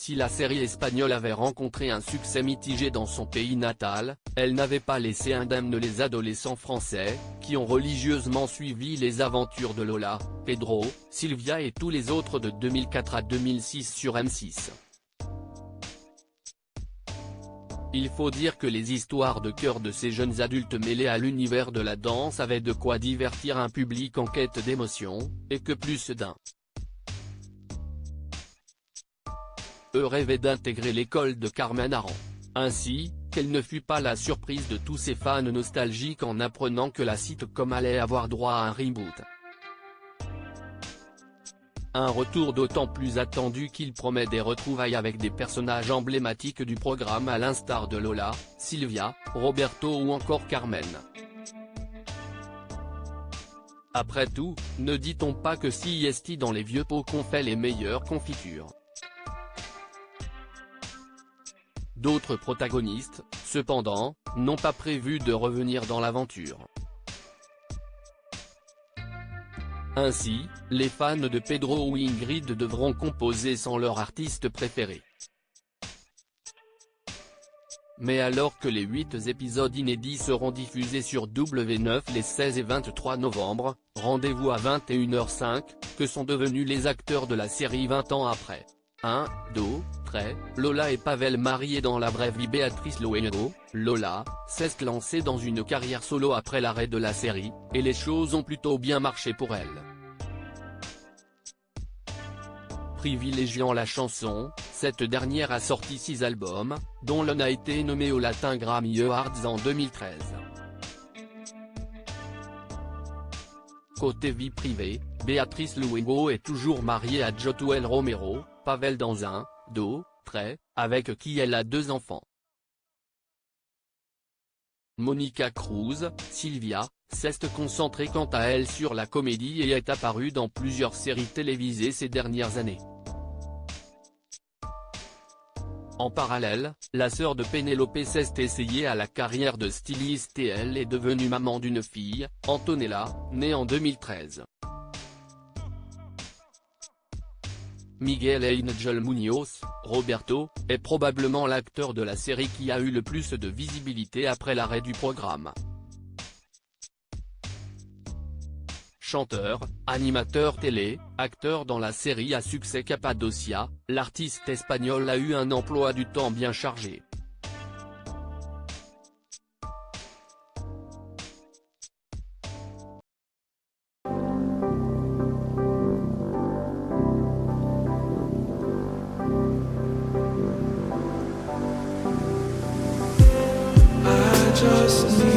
Si la série espagnole avait rencontré un succès mitigé dans son pays natal, elle n'avait pas laissé indemnes les adolescents français, qui ont religieusement suivi les aventures de Lola, Pedro, Sylvia et tous les autres de 2004 à 2006 sur M6. Il faut dire que les histoires de cœur de ces jeunes adultes mêlés à l'univers de la danse avaient de quoi divertir un public en quête d'émotion, et que plus d'un rêvait d'intégrer l'école de Carmen Aran. Ainsi, quelle ne fut pas la surprise de tous ces fans nostalgiques en apprenant que la sitcom allait avoir droit à un reboot. Un retour d'autant plus attendu qu'il promet des retrouvailles avec des personnages emblématiques du programme à l'instar de Lola, Sylvia, Roberto ou encore Carmen. Après tout, ne dit-on pas que si est dans les vieux pots qu'on fait les meilleures confitures? D'autres protagonistes, cependant, n'ont pas prévu de revenir dans l'aventure. Ainsi, les fans de Pedro ou Ingrid devront composer sans leur artiste préféré. Mais alors que les 8 épisodes inédits seront diffusés sur W9 les 16 et 23 novembre, rendez-vous à 21h05, que sont devenus les acteurs de la série 20 ans après. 1, 2, 3, Lola et Pavel mariés dans la vraie vie. Béatrice Luengo, Lola, s'est lancée dans une carrière solo après l'arrêt de la série, et les choses ont plutôt bien marché pour elle. Privilégiant la chanson, cette dernière a sorti 6 albums, dont l'un a été nommé au Latin Grammy Awards en 2013. Côté vie privée, Béatrice Luengo est toujours mariée à Jotuel Romero, Pavel dans un, 2, 3, avec qui elle a 2 enfants. Monica Cruz, Sylvia, s'est concentrée quant à elle sur la comédie et est apparue dans plusieurs séries télévisées ces dernières années. En parallèle, la sœur de Penélope s'est essayée à la carrière de styliste et elle est devenue maman d'une fille, Antonella, née en 2013. Miguel Ángel Muñoz, Roberto, est probablement l'acteur de la série qui a eu le plus de visibilité après l'arrêt du programme. Chanteur, animateur télé, acteur dans la série à succès Cappadocia, l'artiste espagnol a eu un emploi du temps bien chargé. Just